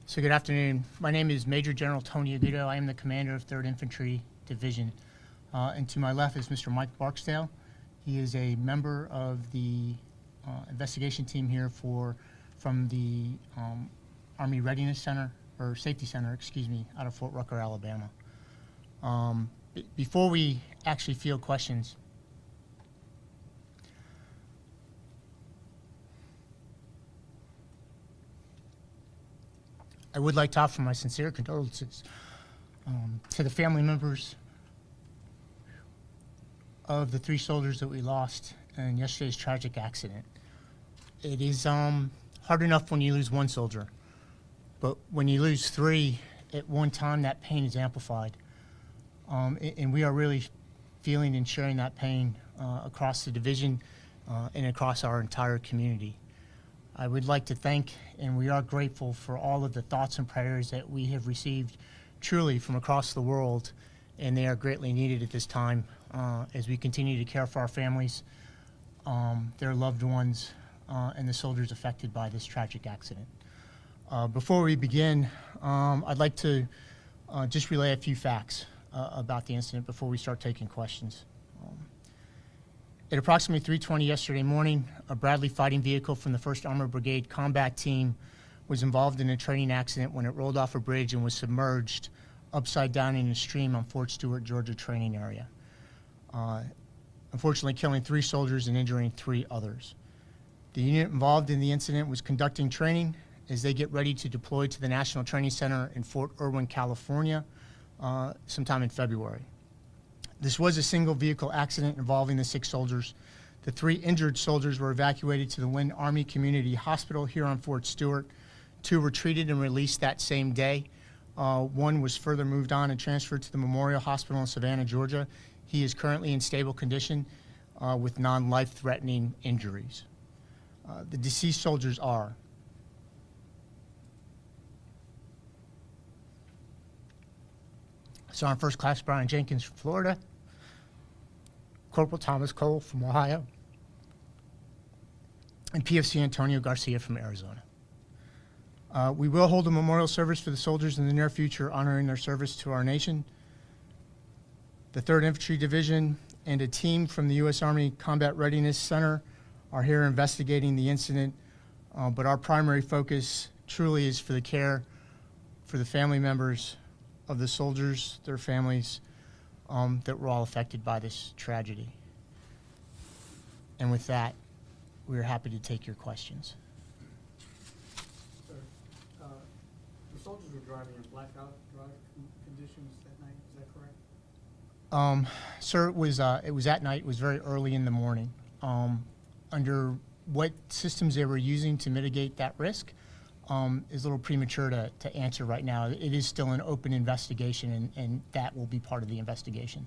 So good afternoon. My name is Major General Tony Agudo. I am the commander of 3rd Infantry Division. And to my left is Mr. Mike Barksdale. He is a member of the investigation team here from the Army Readiness Center, or Safety Center, excuse me, out of Fort Rucker, Alabama. Before we actually field questions, I would like to offer my sincere condolences to the family members of the 3 soldiers that we lost in yesterday's tragic accident. It is hard enough when you lose 1 soldier, but when you lose 3 at one time, that pain is amplified. And we are really feeling and sharing that pain across the division and across our entire community. I would like to thank, and we are grateful for all of the thoughts and prayers that we have received truly from across the world, and they are greatly needed at this time as we continue to care for our families, their loved ones, and the soldiers affected by this tragic accident. Before we begin, I'd like to just relay a few facts about the incident before we start taking questions. At approximately 3:20 yesterday morning, a Bradley fighting vehicle from the 1st Armored Brigade combat team was involved in a training accident when it rolled off a bridge and was submerged upside down in a stream on Fort Stewart, Georgia training area, unfortunately killing 3 soldiers and injuring 3 others. The unit involved in the incident was conducting training as they get ready to deploy to the National Training Center in Fort Irwin, California, sometime in February. This was a single vehicle accident involving the 6 soldiers. The 3 injured soldiers were evacuated to the Wynn Army Community Hospital here on Fort Stewart. 2 were treated and released that same day. 1 was further moved on and transferred to the Memorial Hospital in Savannah, Georgia. He is currently in stable condition with non-life-threatening injuries. The deceased soldiers are Sergeant First Class Brian Jenkins from Florida, Corporal Thomas Cole from Ohio, and PFC Antonio Garcia from Arizona. We will hold a memorial service for the soldiers in the near future, honoring their service to our nation. The 3rd Infantry Division and a team from the U.S. Army Combat Readiness Center are here investigating the incident, but our primary focus truly is for the care for the family members of the soldiers, their families, that were all affected by this tragedy. And with that, we are happy to take your questions. Sir, the soldiers were driving in blackout drive conditions that night, is that correct? Sir, it was at night. It was very early in the morning. Under what systems they were using to mitigate that risk is a little premature to answer right now. It is still an open investigation, and that will be part of the investigation.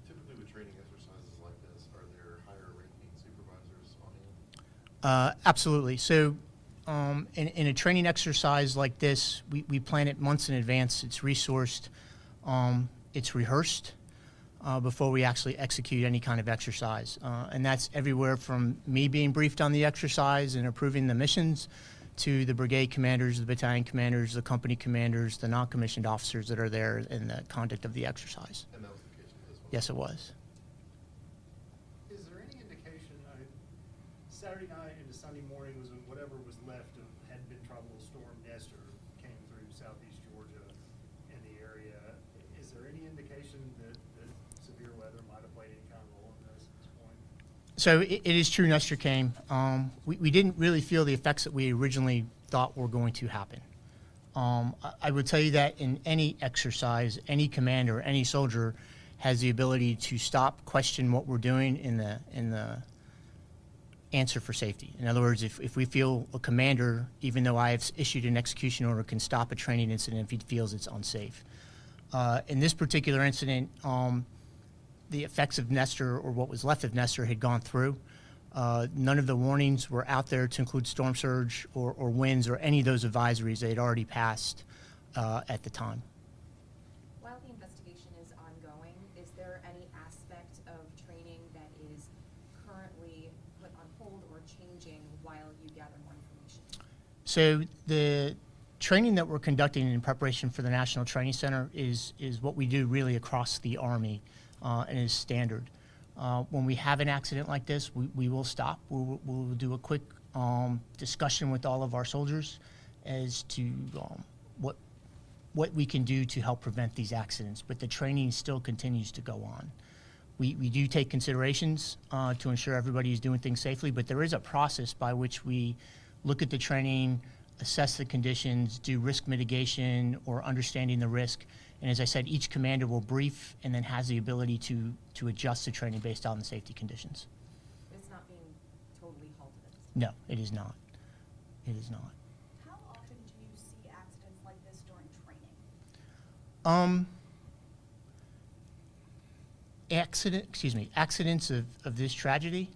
Typically with training exercises like this, are there higher ranking supervisors on hand? Absolutely. So in a training exercise like this, we plan it months in advance. It's resourced. It's rehearsed before we actually execute any kind of exercise. And that's everywhere from me being briefed on the exercise and approving the missions to the brigade commanders, the battalion commanders, the company commanders, the non-commissioned officers that are there in the conduct of the exercise. And that was the case with this one? Yes, it was. Is there any indication, Saturday night into Sunday morning was when whatever was left of had been Tropical Storm Nestor came through southeast Georgia and the area. Is there any indication that severe weather might have played any kind of role in this at this point? So it is true Nestor came. We didn't really feel the effects that we originally thought were going to happen. I would tell you that in any exercise, any commander, any soldier has the ability to stop, question what we're doing in the answer for safety. In other words, if we feel a commander, even though I have issued an execution order, can stop a training incident if he feels it's unsafe. In this particular incident, the effects of Nestor, or what was left of Nestor, had gone through. None of the warnings were out there to include storm surge or winds or any of those advisories. They had already passed at the time. While the investigation is ongoing, is there any aspect of training that is currently put on hold or changing while you gather more information? So the training that we're conducting in preparation for the National Training Center is what we do really across the Army and is standard. When we have an accident like this, we will stop. We'll do a quick discussion with all of our soldiers as to what we can do to help prevent these accidents, but the training still continues to go on. We do take considerations to ensure everybody is doing things safely, but there is a process by which we look at the training, assess the conditions, do risk mitigation or understanding the risk. And as I said, each commander will brief and then has the ability to adjust the training based on the safety conditions. It's not being totally halted at this point. No, it is not. It is not. How often do you see accidents like this during training? Accidents of this tragedy,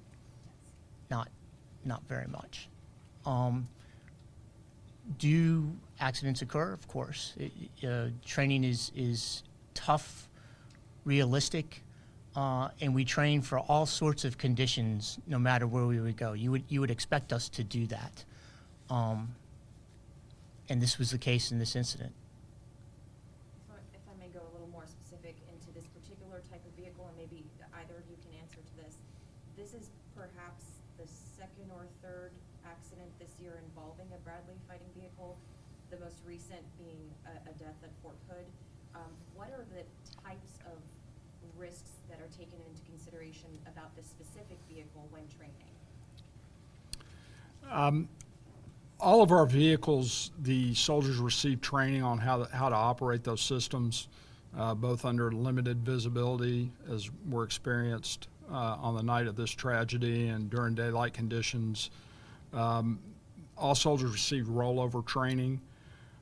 not very much. Do accidents occur? Of course. Training is tough, realistic, and we train for all sorts of conditions, no matter where we would go. You would expect us to do that, and this was the case in this incident. So if I may go a little more specific into this particular type of vehicle, and maybe either of you can answer to this. This is perhaps the second or third accident this year involving a Bradley fighting vehicle, the most recent being a death at Fort Hood. What are the types of risks that are taken into consideration about this specific vehicle when training? All of our vehicles, the soldiers receive training on how to operate those systems, both under limited visibility, as were experienced on the night of this tragedy, and during daylight conditions. All soldiers receive rollover training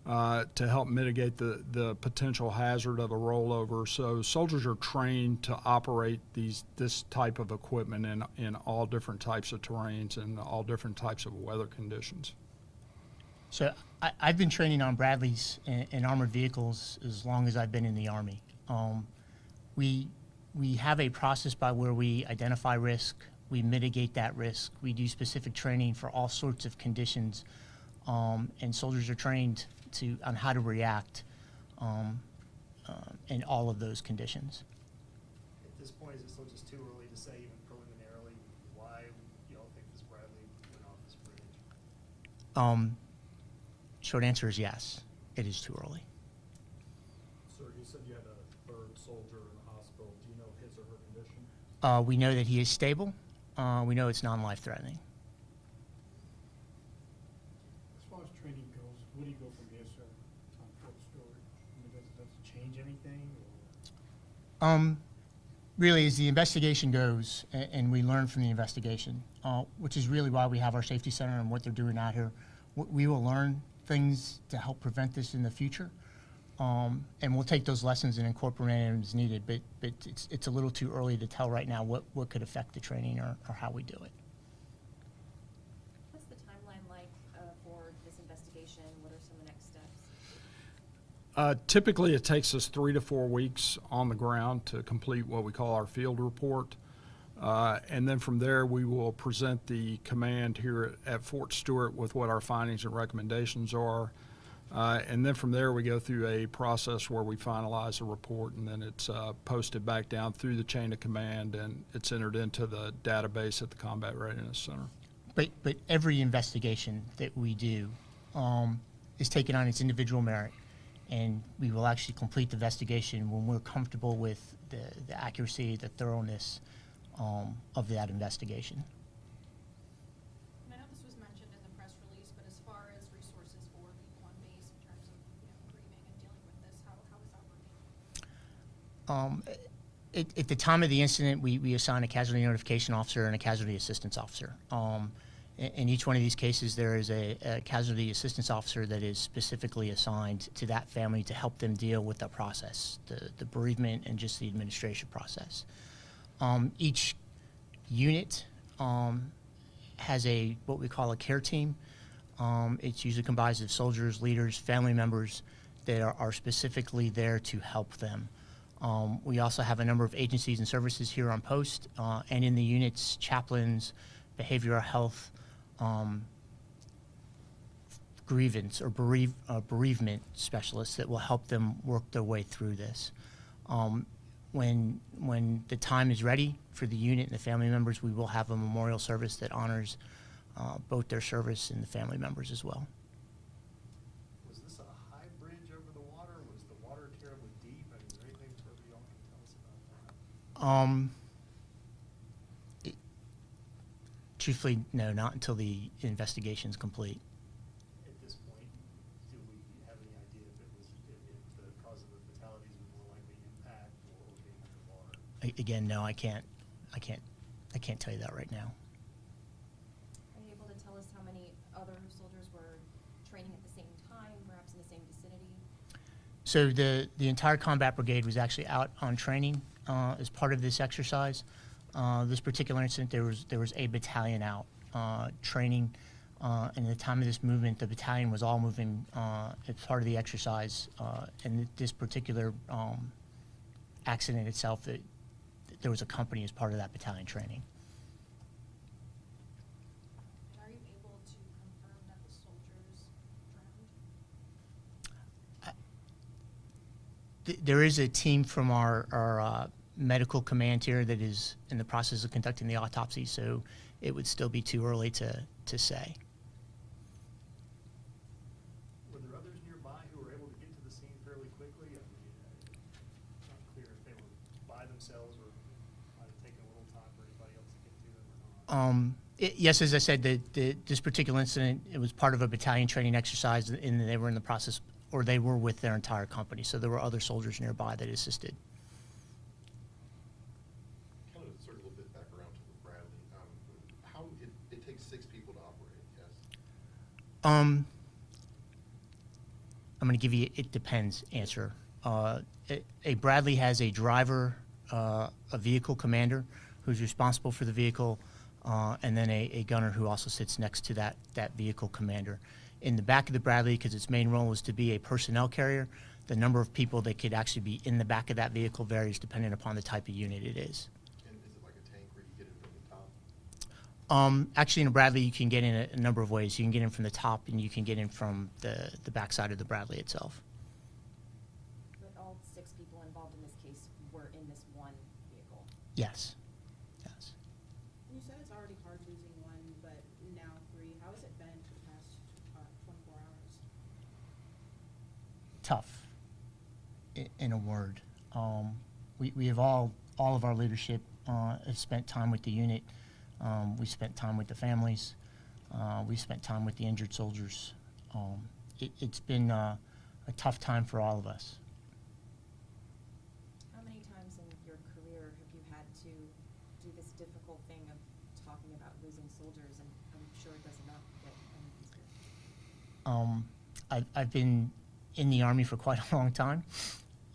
to help mitigate the potential hazard of a rollover. So soldiers are trained to operate this type of equipment in all different types of terrains and all different types of weather conditions. So I've been training on Bradleys and armored vehicles as long as I've been in the Army. We have a process by where we identify risk, we mitigate that risk, we do specific training for all sorts of conditions, and soldiers are trained on how to react in all of those conditions. At this point, is it still just too early to say, even preliminarily, why y'all think this Bradley went off this bridge? Short answer is yes, it is too early. Sir, you said you had a third soldier in the hospital. Do you know his or her condition? We know that he is stable. We know it's non-life threatening. As far as training goes, where do you go from here, sir, on Fort Stewart? I mean, does it change anything? Or? Really, as the investigation goes, and we learn from the investigation, which is really why we have our safety center and what they're doing out here, we will learn things to help prevent this in the future, and we'll take those lessons and incorporate them as needed. But it's a little too early to tell right now what could affect the training or how we do it. What's the timeline like for this investigation? What are some of the next steps? Typically, it takes us 3 to 4 weeks on the ground to complete what we call our field report. And then from there, we will present the command here at Fort Stewart with what our findings and recommendations are. And then from there, we go through a process where we finalize a report, and then it's posted back down through the chain of command, and it's entered into the database at the Combat Readiness Center. But every investigation that we do is taken on its individual merit, and we will actually complete the investigation when we're comfortable with the accuracy, the thoroughness of that investigation. And I know this was mentioned in the press release, but as far as resources for the one base in terms of grieving and dealing with this, how is that working? At the time of the incident, we assign a casualty notification officer and a casualty assistance officer. In each one of these cases, there is a casualty assistance officer that is specifically assigned to that family to help them deal with the process, the bereavement and just the administration process. Each unit has what we call a care team. It's usually comprised of soldiers, leaders, family members that are specifically there to help them. We also have a number of agencies and services here on post, and in the units, chaplains, behavioral health, grievance or bereavement specialists that will help them work their way through this. When the time is ready for the unit and the family members, we will have a memorial service that honors both their service and the family members as well. Was this a high bridge over the water? Was the water terribly deep? I mean, is there anything further y'all can tell us about that? Truthfully, no, not until the investigation's complete. At this point, do we have any idea if the cause of the fatalities was more likely impact or being underwater? Again, no, I can't tell you that right now. Are you able to tell us how many other soldiers were training at the same time, perhaps in the same vicinity? So the entire combat brigade was actually out on training as part of this exercise. This particular incident, there was a battalion out training, and at the time of this movement, the battalion was all moving as part of the exercise. And this particular accident itself, there was a company as part of that battalion training. And are you able to confirm that the soldiers drowned? There is a team from our medical command here that is in the process of conducting the autopsy, so it would still be too early to say. Were there others nearby who were able to get to the scene fairly quickly? I mean, it's not clear if they were by themselves or might have taken a little time for anybody else to get to them or not. Yes, as I said, this particular incident, it was part of a battalion training exercise, and they were in the process, or they were with their entire company, so there were other soldiers nearby that assisted. Kind of circle a bit back around to the Bradley. How it takes 6 people to operate, yes? I'm going to give you it depends answer. A Bradley has a driver, a vehicle commander who's responsible for the vehicle, and then a gunner who also sits next to that vehicle commander. In the back of the Bradley, because its main role is to be a personnel carrier, the number of people that could actually be in the back of that vehicle varies depending upon the type of unit it is. And is it like a tank where you get it from the top? Actually, in a Bradley, you can get in a number of ways. You can get in from the top, and you can get in from the backside of the Bradley itself. But all 6 people involved in this case were in this one vehicle. Yes. Yes. You said it's already hard losing one, but now 3. How has it been for the past 24 hours? Tough, in a word. We have all of our leadership have spent time with the unit. We spent time with the families. We spent time with the injured soldiers. It's been a tough time for all of us. How many times in your career have you had to do this difficult thing of talking about losing soldiers? And I'm sure it does not get any easier. I've been in the Army for quite a long time,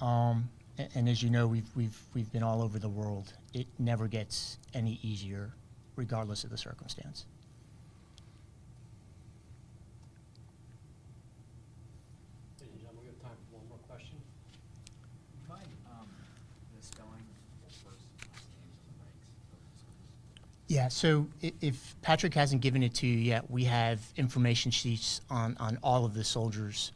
and as you know, we've been all over the world. It never gets any easier, regardless of the circumstance. Ladies and gentlemen, we have time for one more question. Would you mind spelling the first and last names of the ranks of the soldiers? Yeah, so if Patrick hasn't given it to you yet, we have information sheets on all of the soldiers.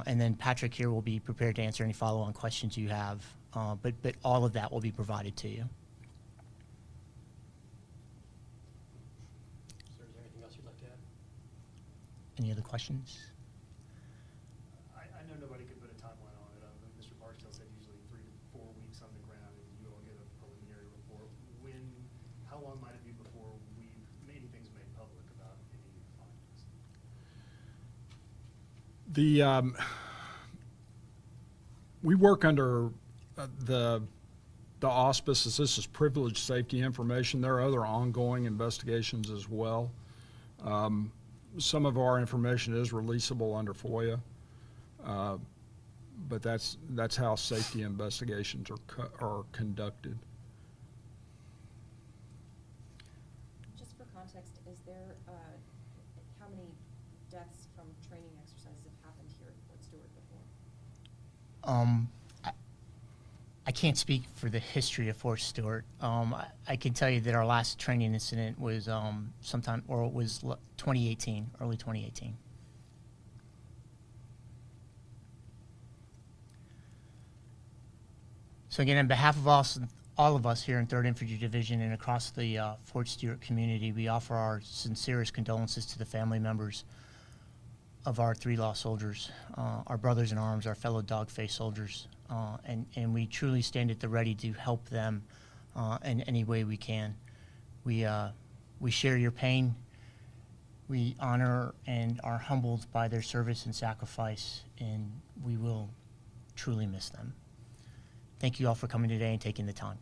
And then Patrick here will be prepared to answer any follow-on questions you have. But all of that will be provided to you. Sir, is there anything else you'd like to add? Any other questions? I know nobody could put a timeline on it. Mr. Barksdale said usually 3 to 4 weeks on the ground, and you all get a preliminary report. How long might it be before anything's made public about any findings? We work under the auspices, this is privileged safety information. There are other ongoing investigations as well. Some of our information is releasable under FOIA, but that's how safety investigations are conducted. Just for context, is there, how many deaths from training exercises have happened here at Fort Stewart before? I can't speak for the history of Fort Stewart. I can tell you that our last training incident was 2018, early 2018. So again, on behalf of all of us here in 3rd Infantry Division and across the Fort Stewart community, we offer our sincerest condolences to the family members of our 3 lost soldiers, our brothers in arms, our fellow dog-faced soldiers, and we truly stand at the ready to help them in any way we can. We share your pain. We honor and are humbled by their service and sacrifice, and we will truly miss them. Thank you all for coming today and taking the time.